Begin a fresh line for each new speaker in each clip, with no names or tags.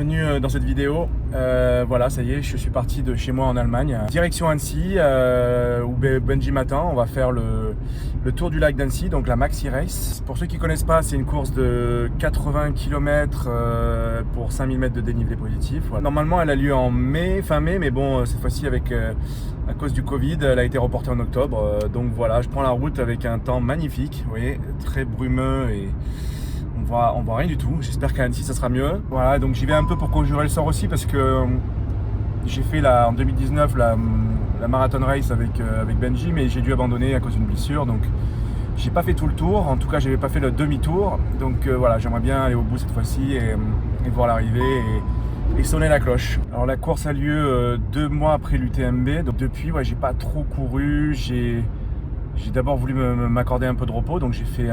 bienvenue dans cette vidéo. Voilà, ça y est, je suis parti de chez moi en Allemagne. Direction Annecy, où Benji m'attend. On va faire le tour du lac d'Annecy, donc la Maxi Race. Pour ceux qui ne connaissent pas, c'est une course de 80 km pour 5000 mètres de dénivelé positif. Voilà. Normalement, elle a lieu en mai, fin mai, mais bon, cette fois-ci, à cause du Covid, elle a été reportée en octobre. Donc voilà, je prends la route avec un temps magnifique, vous voyez, très brumeux et on voit rien du tout. J'espère qu'à Annecy ça sera mieux. Voilà, donc j'y vais un peu pour conjurer le sort aussi parce que j'ai fait en 2019 la marathon race avec Benji, mais j'ai dû abandonner à cause d'une blessure. Donc j'ai pas fait tout le tour, en tout cas j'avais pas fait le demi-tour. Donc voilà, j'aimerais bien aller au bout cette fois-ci et voir l'arrivée et sonner la cloche. Alors la course a lieu 2 mois après l'UTMB, donc depuis j'ai pas trop couru. J'ai d'abord voulu m'accorder un peu de repos, donc j'ai fait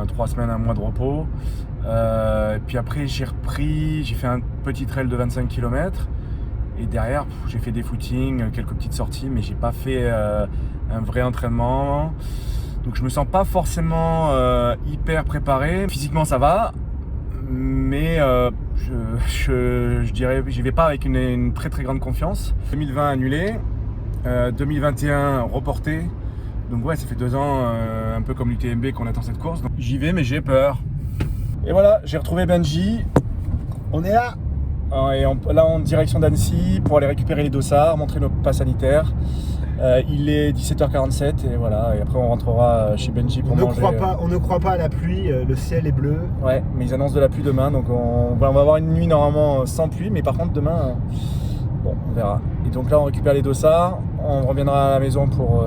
3 semaines, 1 mois de repos. Puis après j'ai fait un petit trail de 25 km. Et derrière j'ai fait des footings, quelques petites sorties, mais j'ai pas fait un vrai entraînement. Donc je me sens pas forcément hyper préparé. Physiquement ça va, mais je dirais j'y vais pas avec une très très grande confiance. 2020 annulé, 2021 reporté. Donc ouais, ça fait 2 ans, un peu comme l'UTMB qu'on attend cette course. Donc j'y vais, mais j'ai peur. Et voilà, j'ai retrouvé Benji. On est là. Et là en direction d'Annecy pour aller récupérer les dossards, montrer nos pas sanitaires. Il est 17h47 et voilà. Et après on rentrera chez Benji pour manger.
On ne croit pas à la pluie, le ciel est bleu.
Ouais, mais ils annoncent de la pluie demain, donc on va avoir une nuit normalement sans pluie, mais par contre demain, bon, on verra. Et donc là on récupère les dossards, on reviendra à la maison pour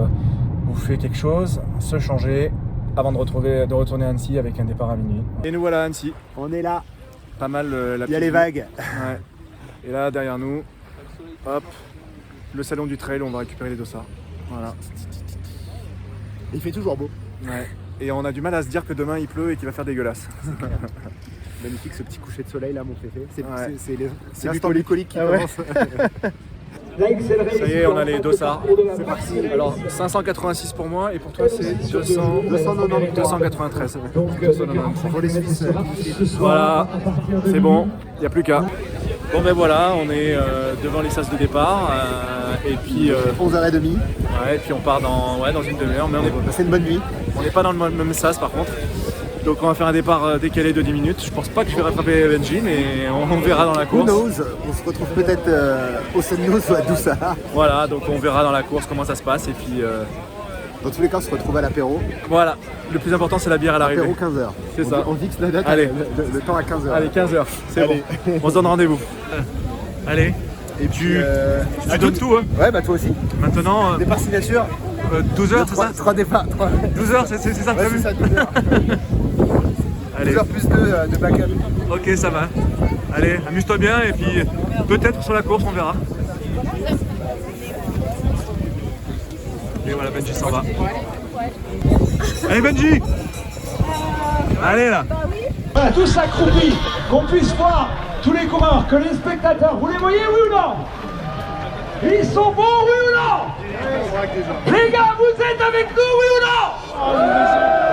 bouffer quelque chose, se changer avant de retourner à Annecy avec un départ à minuit. Et nous voilà à Annecy.
On est là.
Pas mal
Il y a les vagues.
Ouais. Et là derrière nous, hop, le salon du trail, on va récupérer les dossards. Voilà.
Il fait toujours beau.
Ouais. Et on a du mal à se dire que demain il pleut et qu'il va faire dégueulasse.
Magnifique ce petit coucher de soleil là, mon féfé.
C'est
l'instant bucolique qui commence.
Ça y est, on a les dossards. C'est parti. Alors 586 pour moi et pour toi c'est 293.
Pour les Suisses.
Voilà, c'est bon, il n'y a plus qu'à. Bon ben voilà, on est devant les sas de départ et puis
11h30.
Ouais, et puis on part dans une demi-heure, mais
c'est une bonne nuit.
On n'est pas dans le même sas par contre. Donc on va faire un départ décalé de 10 minutes. Je pense pas que je vais rattraper Benji, mais on verra dans la course.
Who knows? On se retrouve peut-être au Sennos ou à Doussa.
Voilà, donc on verra dans la course comment ça se passe et puis
dans tous les cas on se retrouve à l'apéro.
Voilà, le plus important c'est la bière à l'arrivée.
Apéro 15h.
C'est ça.
On fixe la date.
Allez.
Le temps à 15h.
Allez, 15h, c'est bon. On se donne rendez-vous. Allez. Et puis tu donnes tout hein.
Ouais, bah toi aussi.
Maintenant
départ signature
12h, c'est ça?
3 départs.
12h, c'est ça que
ouais,
t'as vu?
C'est ça, 12h.
Allez.
12h plus 2 de backup.
Ok, ça va. Allez, amuse-toi bien et puis peut-être sur la course, on verra. Et voilà, Benji s'en va. Allez Benji! Allez là!
Voilà, tous accroupis, qu'on puisse voir tous les coureurs, que les spectateurs, vous les voyez oui ou non? Ils sont bons oui ou non? Les gars, vous êtes avec nous oui ou non?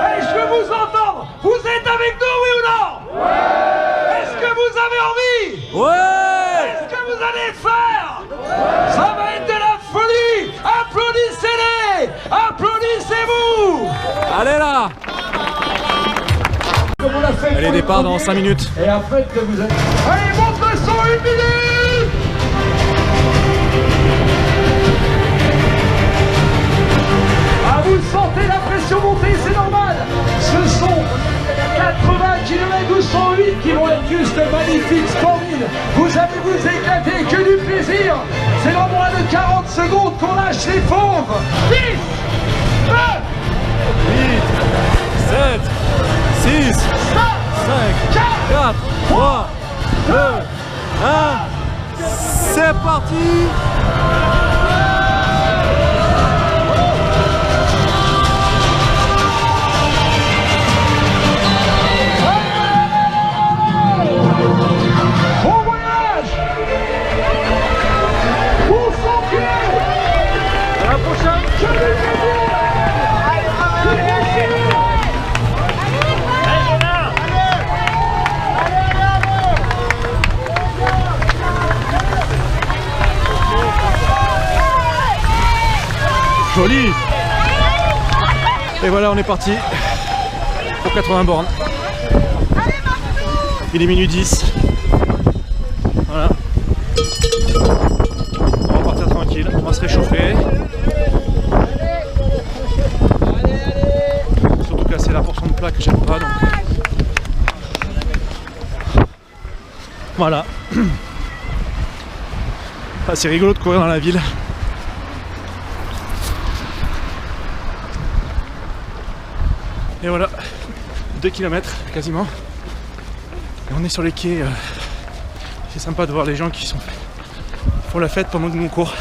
Hey, je veux vous entendre. Vous êtes avec nous oui ou non? Est-ce que vous avez envie?
Ouais!
Est-ce que vous allez le faire? Ça va être de la folie. Applaudissez-les. Applaudissez-vous.
Allez là!
Comme on l'a fait.
Allez, départ dans 5 minutes.
Et après que vous êtes... Allez, monte le son, 1 minute. Ah, vous sentez la pression monter, c'est normal. Ce sont 80 km ou 108 qui vont être juste magnifiques, splendides. Vous allez vous éclater, que du plaisir. C'est dans moins de 40 secondes qu'on lâche les fauves. 10, 9,
8, 7, 6, 5, 4, 3, 2, 1. C'est parti!
bon voyage. Bon sentier.
À la prochaine!
Que du plaisir.
joli. Et voilà, on est parti pour 80 bornes. Il est minuit 10. Voilà. On va partir tranquille, on va se réchauffer. Surtout que c'est la portion de plat que j'aime pas, donc. Voilà. Ah, c'est rigolo de courir dans la ville. Et voilà, 2 km quasiment. Et on est sur les quais. C'est sympa de voir les gens qui font la fête pendant que nous on court.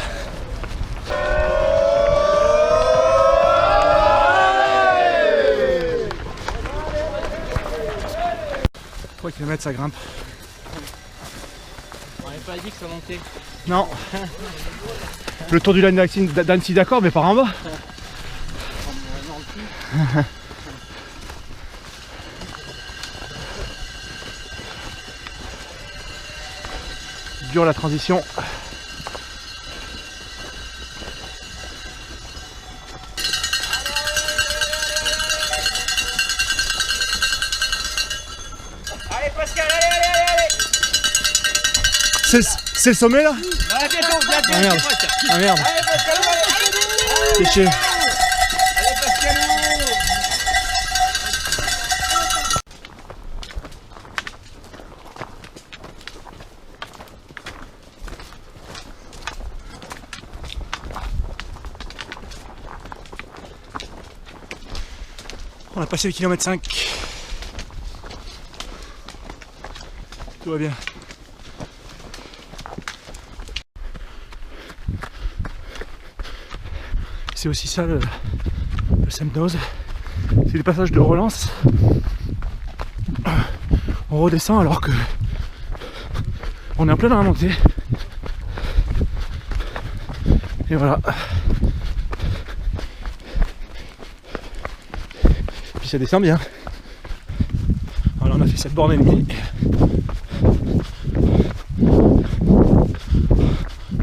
3 km ça grimpe.
On n'avait pas dit que ça montait.
Non. Le tour du lac d'Annecy d'accord, mais par en bas. Dure la transition.
Allez Pascal, allez.
C'est le sommet là?
Ouais, bientôt,
Ah merde. Ah merde.
Allez Pascal,
C'est chier.
allez Pascal.
On a passé le kilomètre 5. Tout va bien. C'est aussi ça le Semnoz. C'est des passages de relance. On redescend alors que on est en plein dans la montée. Et voilà. Puis ça descend bien. Alors on a fait 7 bornes et demie.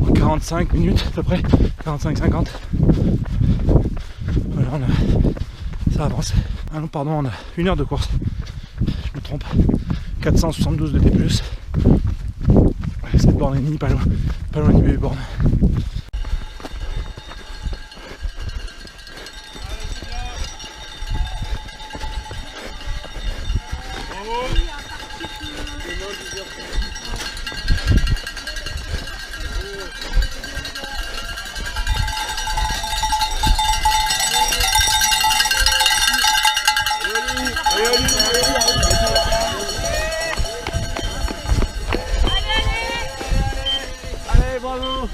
En 45 minutes à peu près. 45-50. Voilà, ça avance. Ah non, pardon, on a 1 heure de course. Je me trompe. 472 de D+. 7 bornes et demie, pas loin du 8 bornes.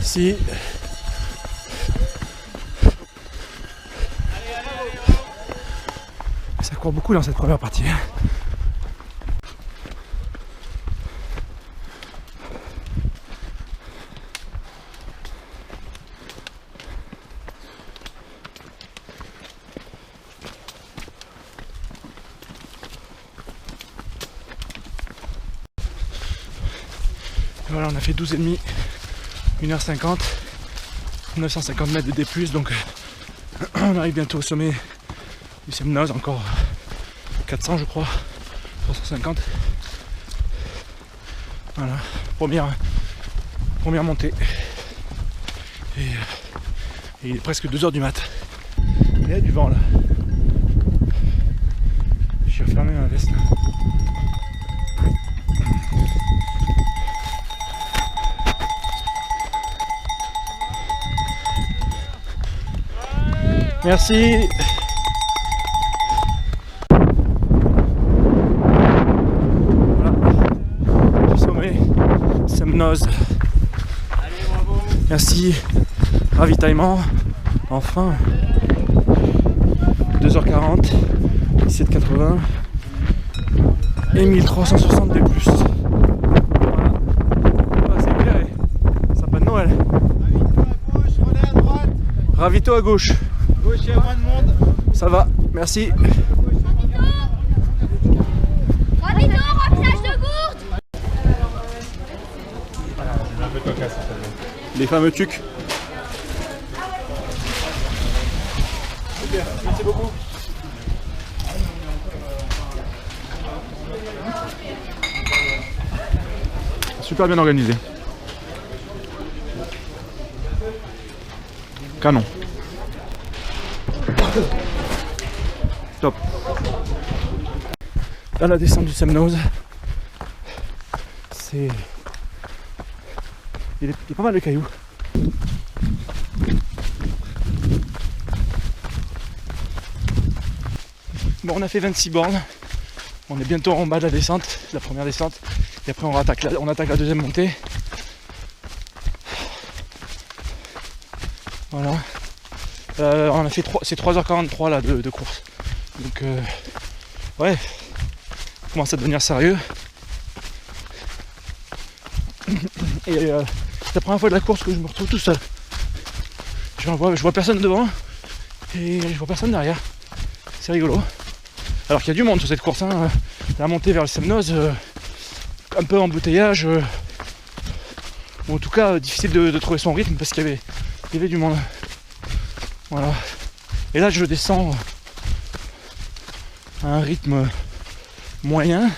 Si. Ça court beaucoup dans cette première partie. Voilà, on a fait 12,5. 1h50, 950 mètres de D+, donc on arrive bientôt au sommet du Semnoz, encore 400 je crois, 350. Voilà, première montée. Et il est presque 2h du mat. Il y a du vent là. Je vais refermer ma veste. Merci. Voilà. Du sommet, Semnoz.
Allez, bravo.
Merci. Ravitaillement. Enfin. 2h40. 17,80. Et 1360 de plus. Voilà. Ah, c'est clair. Sapin de Noël. Ravito à gauche.
Gauche, il y a moins de monde.
Ça va, merci.
Remplissage de gourde.
Les fameux tucs. super. Merci beaucoup. Super bien organisé. Canon. Top. Là, la descente du Semnoz, c'est... Il est pas mal de cailloux. Bon, on a fait 26 bornes. On est bientôt en bas de la descente, la première descente. Et après on attaque la deuxième montée. Voilà. On a fait c'est 3h43 là de course. Donc ouais, on commence à devenir sérieux. Et c'est la première fois de la course que je me retrouve tout seul. Je vois personne devant et je vois personne derrière. C'est rigolo. Alors qu'il y a du monde sur cette course, hein. La montée vers le Semnoz, un peu embouteillage, ou en tout cas difficile de trouver son rythme parce qu'il y avait du monde. Voilà. Et là je descends à un rythme moyen.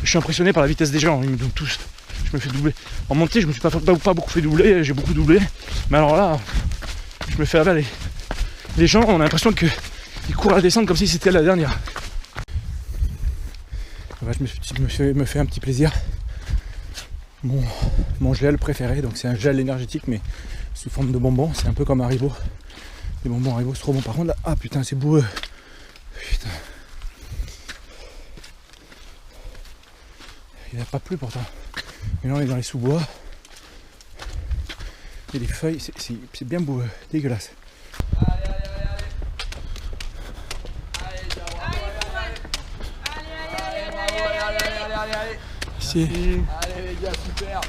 Je suis impressionné par la vitesse des gens, ils me donnent tous. Je me fais doubler. En montée je me suis pas beaucoup fait doubler, j'ai beaucoup doublé. Mais alors là, je me fais avaler. Les gens, on a l'impression qu'ils courent à la descente comme si c'était la dernière. Je me fais un petit plaisir. Mon gel préféré, donc c'est un gel énergétique mais sous forme de bonbons, c'est un peu comme Haribo. Les bonbons Haribo c'est trop bon. Par contre là, ah putain c'est boueux. Putain. Il n'a pas plu pourtant. Mais là on est dans les sous-bois. Et les feuilles, c'est bien boueux, dégueulasse. Ici.
Allez les gars, super.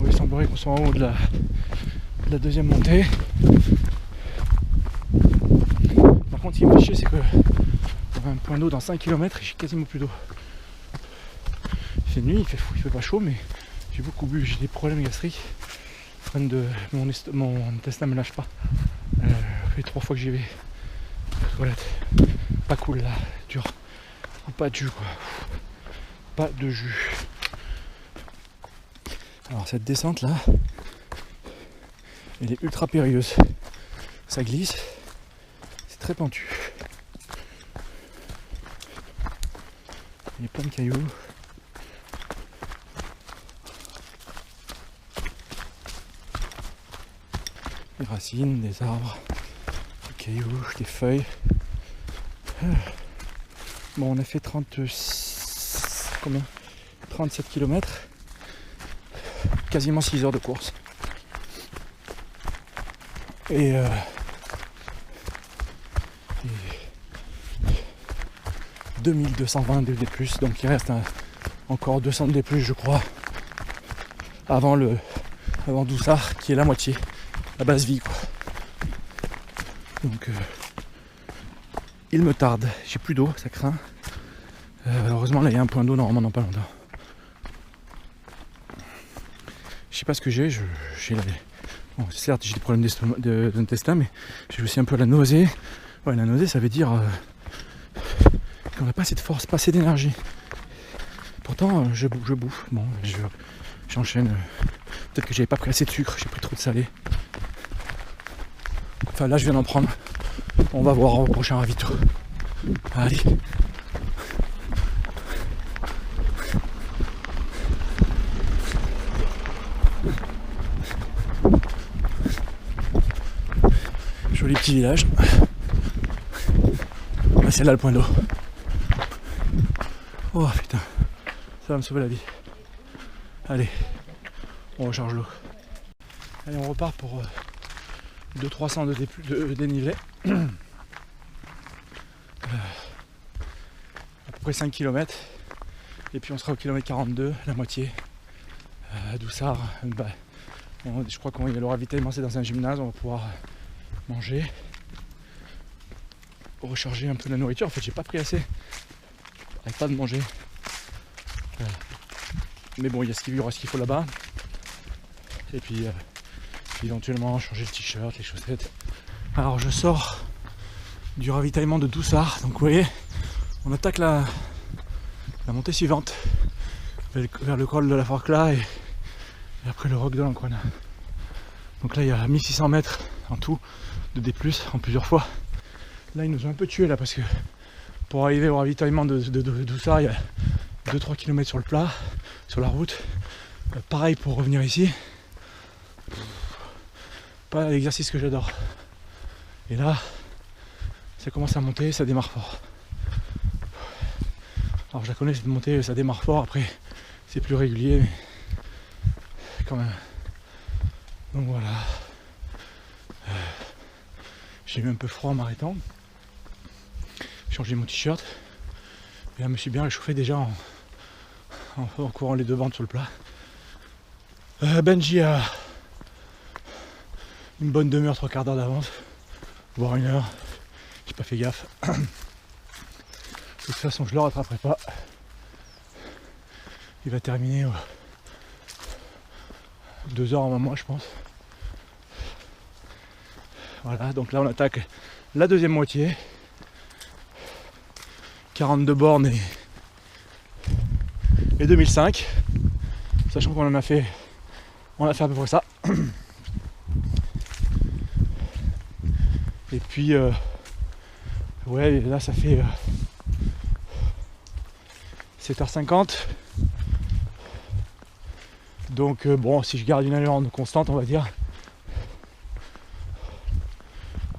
Il semblerait qu'on soit en haut de la deuxième montée. Par contre, ce qui me fait chier, c'est que on a un point d'eau dans 5 km et j'ai quasiment plus d'eau. Il fait nuit, il fait pas chaud, mais j'ai beaucoup bu, j'ai des problèmes gastriques. Mon intestin me lâche pas. Ça fait 3 fois que j'y vais aux toilettes. Pas cool là, dur. Pas de jus quoi. Pas de jus. Alors cette descente là, elle est ultra périlleuse. Ça glisse, c'est très pentu. Il y a plein de cailloux. Des racines, des arbres, des cailloux, des feuilles. Bon, on a fait 37 km. Quasiment 6 heures de course. Et 2220 de D+, donc il reste encore 200 de D+, je crois, avant Doussard, qui est la moitié, la base vie quoi. Donc il me tarde, j'ai plus d'eau, ça craint. Heureusement là il y a un point d'eau normalement dans pas longtemps. Je sais pas ce que j'ai, bon, certes j'ai des problèmes d'intestin, mais j'ai aussi un peu la nausée. Ouais, la nausée ça veut dire qu'on n'a pas assez de force, pas assez d'énergie. Pourtant je bouffe, bon j'enchaîne. Peut-être que j'avais pas pris assez de sucre, j'ai pris trop de salé. Enfin là je viens d'en prendre. On va voir au prochain ravito. Allez. Joli petit village. Ah, c'est là le point d'eau. Oh putain, ça va me sauver la vie. Allez, on recharge l'eau. Allez, on repart pour 200-300 de dénivelé. À peu près 5 km. Et puis on sera au kilomètre 42, la moitié. À Doussard. Je crois qu'il y a le ravitaillement, c'est dans un gymnase, on va pouvoir manger. Recharger un peu la nourriture. En fait, j'ai pas pris assez. J'arrête pas de manger. Mais bon, il y aura ce qu'il faut là-bas. Et puis éventuellement changer le t-shirt, les chaussettes. Alors je sors du ravitaillement de Doussard. Donc vous voyez, on attaque la montée suivante vers le col de la Forclaz et après le roc de l'Ancona. Donc là il y a 1600 mètres en tout de D+, en plusieurs fois. Là ils nous ont un peu tués là parce que pour arriver au ravitaillement de Doussard, il y a 2-3 km sur le plat, sur la route. Pareil pour revenir ici. Pas l'exercice que j'adore. Et là, ça commence à monter, ça démarre fort. Alors je la connais cette montée, ça démarre fort, après c'est plus régulier, mais quand même. Donc voilà. J'ai eu un peu froid en m'arrêtant. J'ai changé mon t-shirt. Et là, je me suis bien réchauffé déjà en courant les deux bandes sur le plat. Benji a une bonne demi-heure, 3/4 d'heure d'avance, voire 1 heure. J'ai pas fait gaffe. De toute façon, je le rattraperai pas. Il va terminer 2 heures avant moi, je pense. Voilà, donc là on attaque la deuxième moitié. 42 bornes et 2005. Sachant qu'on a fait à peu près ça. Et puis ouais, là ça fait 7h50. Donc bon, si je garde une allure constante, on va dire.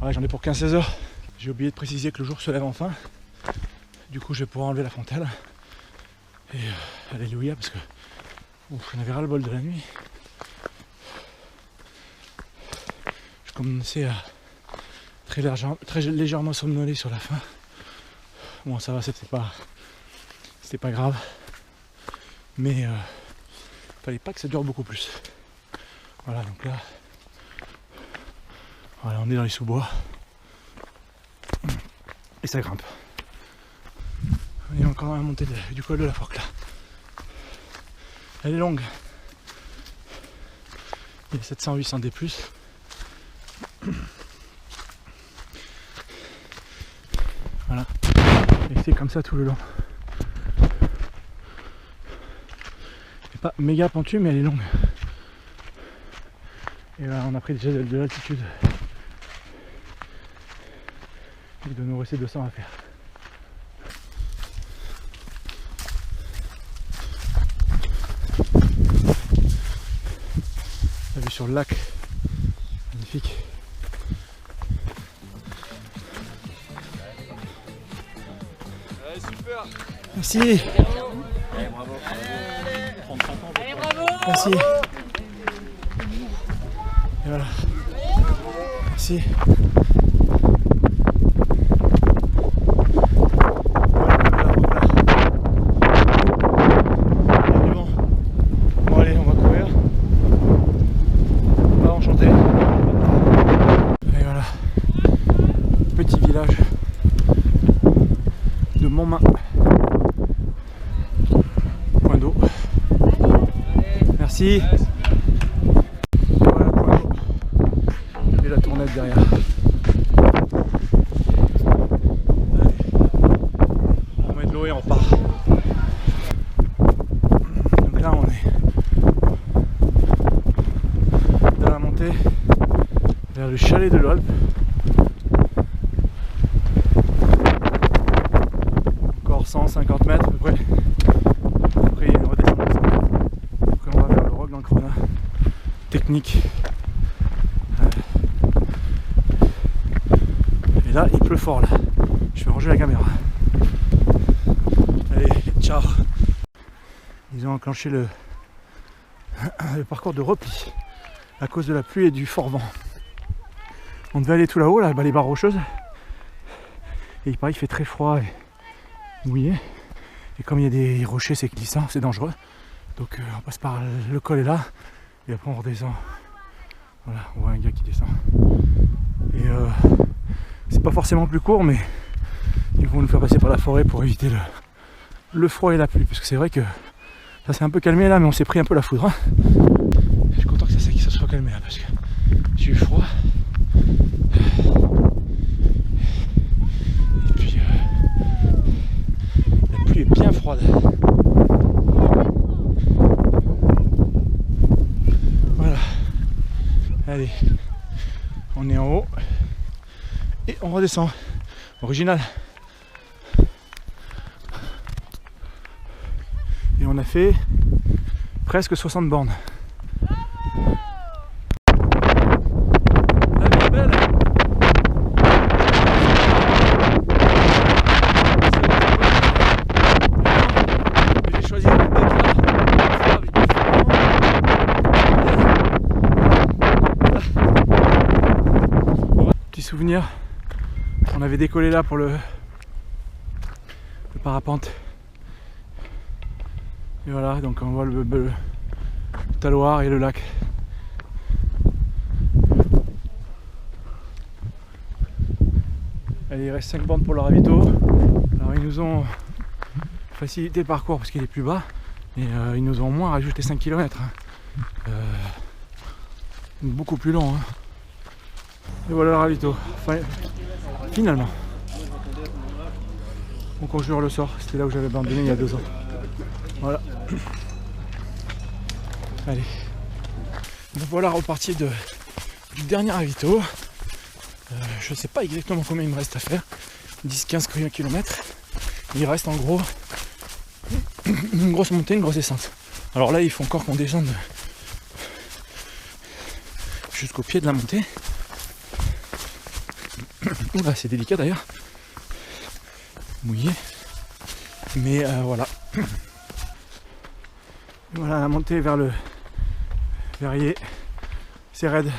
Ouais, j'en ai pour 15-16 heures. J'ai oublié de préciser que le jour se lève enfin. Du coup, je vais pouvoir enlever la frontale. Et alléluia, parce que j'en avais ras le bol de la nuit. Je commençais à très légèrement somnoler sur la fin. Bon, ça va, c'était pas grave. Mais fallait pas que ça dure beaucoup plus. Voilà, donc là, voilà, on est dans les sous-bois. Et ça grimpe. On est encore à la montée du col de la Forclaz. Elle est longue. Il y a 700-800 D+. Voilà. Et c'est comme ça tout le long. C'est pas méga pentu, mais elle est longue. Et là, on a pris déjà de l'altitude. Il doit nous rester 200 à faire. La vue sur le lac, magnifique.
Allez, super.
Merci. Allez,
bravo.
Allez, bravo.
Merci. Et voilà. Merci. Point d'eau. Merci. Voilà, point d'eau. Et la tournette derrière. Allez. On met de l'eau et on part. Donc là on est dans la montée vers le chalet de l'Olpe. 150 mètres à peu près. Après il y a une redescente de 100 mètres. Après on va vers le Roc d'Ancrona. Technique. Et là il pleut fort là. Je vais ranger la caméra. Allez, ciao. Ils ont enclenché le parcours de repli à cause de la pluie et du fort vent. On devait aller tout là-haut, là, les barres rocheuses. Et il paraît qu'il fait très froid et mouillé. Et comme il y a des rochers, c'est glissant, c'est dangereux. Donc on passe par le col est là. Et après on redescend. Voilà, on voit un gars qui descend. Et c'est pas forcément plus court, mais ils vont nous faire passer par la forêt pour éviter le froid et la pluie. Parce que c'est vrai que ça s'est un peu calmé là, mais on s'est pris un peu la foudre. Hein. Je suis content que ça soit calmé là, parce que j'ai eu froid. Et puis la pluie est bien froide. Voilà. Allez, on est en haut et on redescend. Original. Et on a fait presque 60 bornes. La vie est belle. J'ai choisi d'être là avec du petit souvenir, on avait décollé là pour le parapente. Et voilà, donc on voit le Taloir et le lac. Allez, il reste 5 bornes pour le ravito. Alors ils nous ont facilité le parcours parce qu'il est plus bas. Et ils nous ont au moins rajouté 5 km. Beaucoup plus long. Hein. Et voilà le ravito. Enfin, finalement. On conjure le sort. C'était là où j'avais abandonné il y a 2 ans. Voilà. Allez. Donc voilà, reparti du dernier ravito. Je ne sais pas exactement combien il me reste à faire. 10-15 km. Il reste en gros une grosse montée, une grosse descente. Alors là, il faut encore qu'on descende jusqu'au pied de la montée. Oula, c'est délicat d'ailleurs. Mouillé. Mais voilà. Voilà la montée vers le Verrier. C'est raide.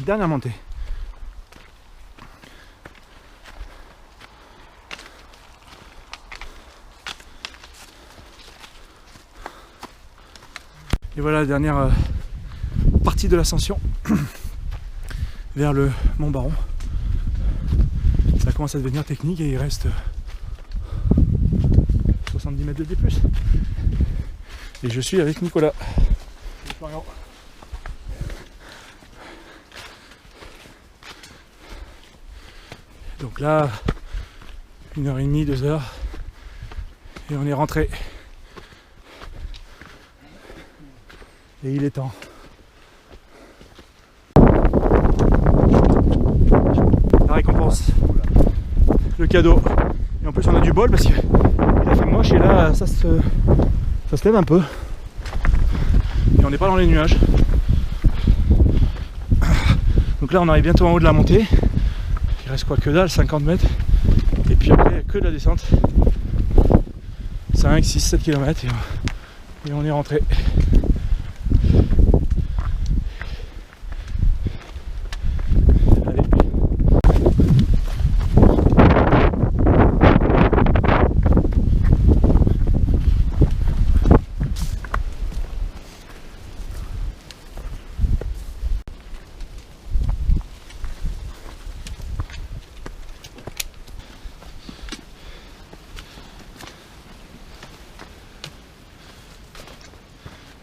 Dernière montée. Et voilà la dernière partie de l'ascension vers le Mont Baron. Ça commence à devenir technique et il reste 70 mètres de D+. Et je suis avec Nicolas. Donc là, 1h30, 2 heures. Et on est rentré. Et il est temps. La récompense. Le cadeau. Et en plus on a du bol parce qu'il a fait moche et là ça se lève un peu. Et on n'est pas dans les nuages. Donc là on arrive bientôt en haut de la montée. Il reste quoi que dalle, 50 mètres. Et puis après il n'y a que de la descente. 5, 6, 7 km et on est rentré.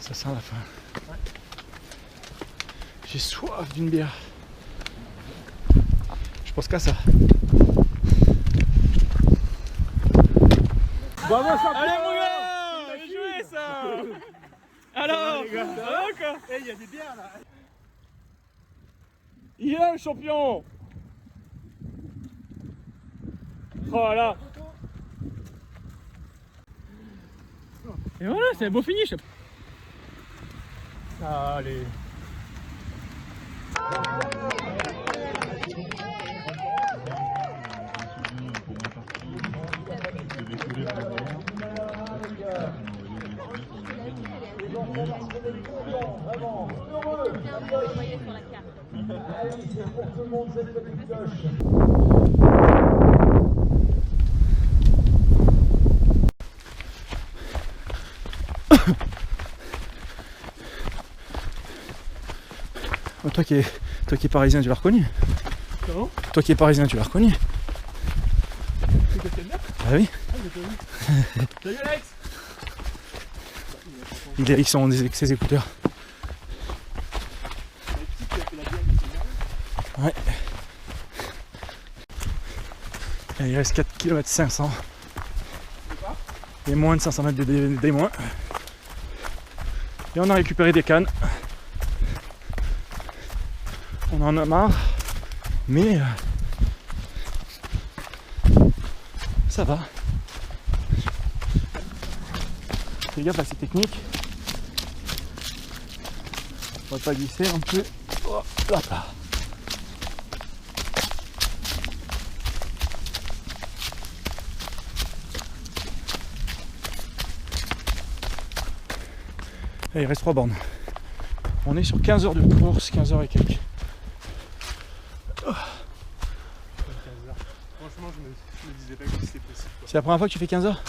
Ça sent la fin. Ouais. J'ai soif d'une bière. Je pense qu'à ça.
Bravo, allez mon gars, bien joué ça. Alors, ça va quoi?
Il y a des bières là.
Il est là le champion. Oh là. Et voilà, c'est un beau finish. Allez.
Toi qui es parisien, tu l'as reconnu.
Comment?
Toi qui es parisien, tu l'as reconnu.
C'est quelqu'un de là?
Ah oui.
Ah, j'ai pas vu. Salut Alex.
Il est avec ses écouteurs. Ouais. Et il reste 4 km 500. Et moins de 500 mètres des moins. Et on a récupéré des cannes. On en a marre. Mais ça va. Fais gaffe là, c'est technique. On va pas glisser un peu. Hop là. Et il reste 3 bornes. On est sur 15 heures de course, 15 heures et quelques.
Franchement, je me disais pas que c'était possible.
C'est la première fois que tu fais 15 heures?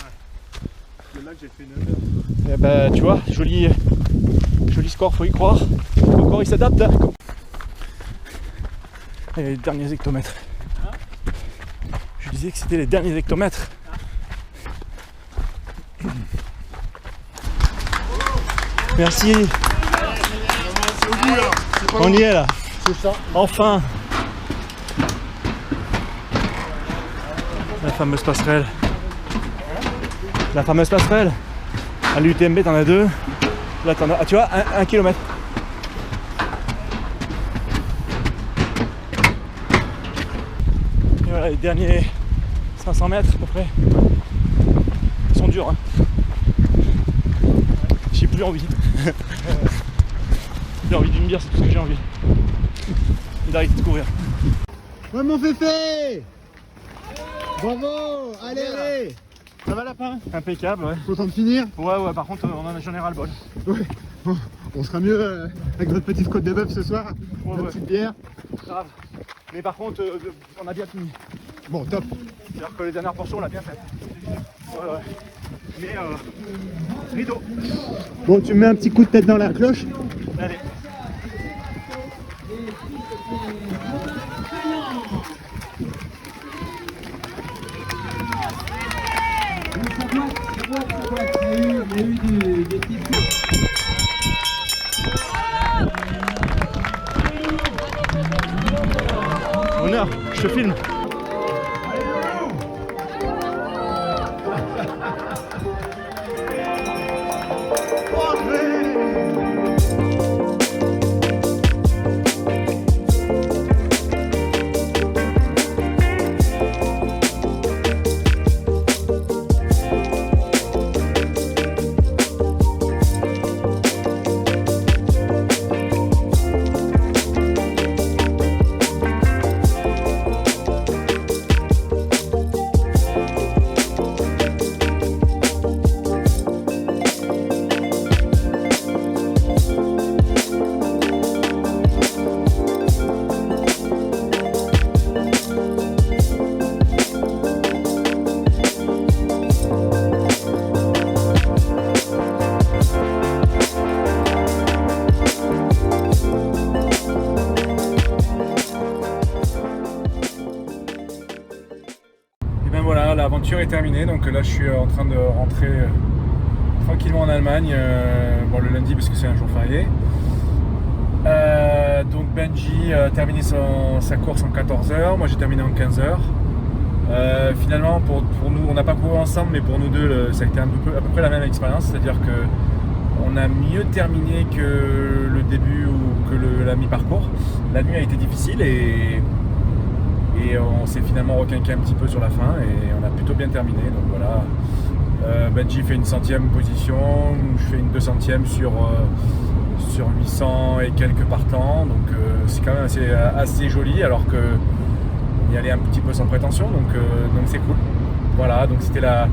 Le lac, j'ai fait 9 heures.
Eh ben, tu vois, joli score, faut y croire. Ton corps il s'adapte. Hein. Et les derniers hectomètres. Je disais que c'était les derniers hectomètres. Merci. On y est là.
C'est ça.
Enfin. La fameuse passerelle. La fameuse passerelle. À l'UTMB t'en as 2. Là t'en as. Ah, tu vois, 1 km. Et voilà les derniers 500 mètres à peu près. Ils sont durs. Hein. J'ai plus envie. J'ai envie d'une bière, c'est tout ce que j'ai envie. Et d'arrêter de courir.
Ouais, mon féfé. Bravo. Allez.
Ça va lapin? Impeccable, ouais.
Content de finir?
Ouais, par contre, j'en ai ras le bol.
Ouais. Bon, on sera mieux avec notre petite côte de bœuf ce soir. Notre petite bière.
Grave. Mais par contre, on a bien fini.
Bon, top.
C'est-à-dire que les dernières portions, on l'a bien fait. Ouais. Mais, rideau.
Bon, tu me mets un petit coup de tête dans la cloche.
Allez. Honneur, je te filme. L'aventure est terminée, donc là je suis en train de rentrer tranquillement en Allemagne, le lundi parce que c'est un jour férié. Donc Benji a terminé sa course en 14 heures, moi j'ai terminé en 15 heures. Finalement pour nous, on n'a pas couru ensemble, mais pour nous deux ça a été à peu près la même expérience, c'est-à-dire que on a mieux terminé que le début ou que la mi-parcours. La nuit a été difficile et
Et on s'est finalement requinqué un petit peu sur la fin et on a plutôt bien terminé. Donc voilà. Benji fait une 100e position, je fais une 200e sur 800 et quelques partants. Donc c'est quand même assez joli alors que on y allait un petit peu sans prétention. Donc c'est cool. Voilà, donc c'était la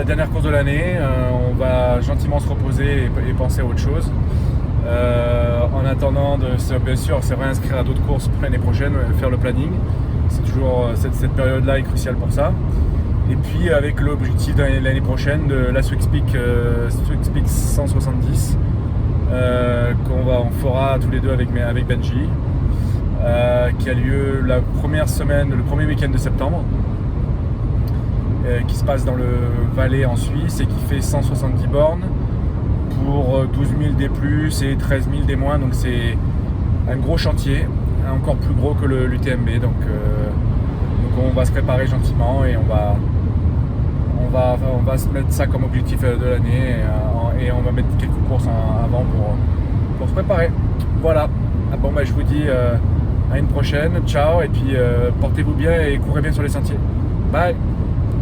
dernière course de l'année. On va gentiment se reposer et penser à autre chose. En attendant, bien sûr, se réinscrire à d'autres courses pour l'année prochaine, faire le planning. C'est toujours cette période-là est cruciale pour ça. Et puis avec l'objectif de l'année prochaine de la Swiss Peak 170 qu'on fera tous les deux avec Benji, qui a lieu la première semaine, le premier week-end de septembre, qui se passe dans le Valais en Suisse et qui fait 170 bornes pour 12 000 des plus et 13 000 des moins. Donc c'est un gros chantier, encore plus gros que l'UTMB. Donc on va se préparer gentiment et on va se mettre ça comme objectif de l'année et on va mettre quelques courses avant pour se préparer. Voilà. Bon je vous dis à une prochaine, ciao et puis portez-vous bien et courez bien sur les sentiers. Bye.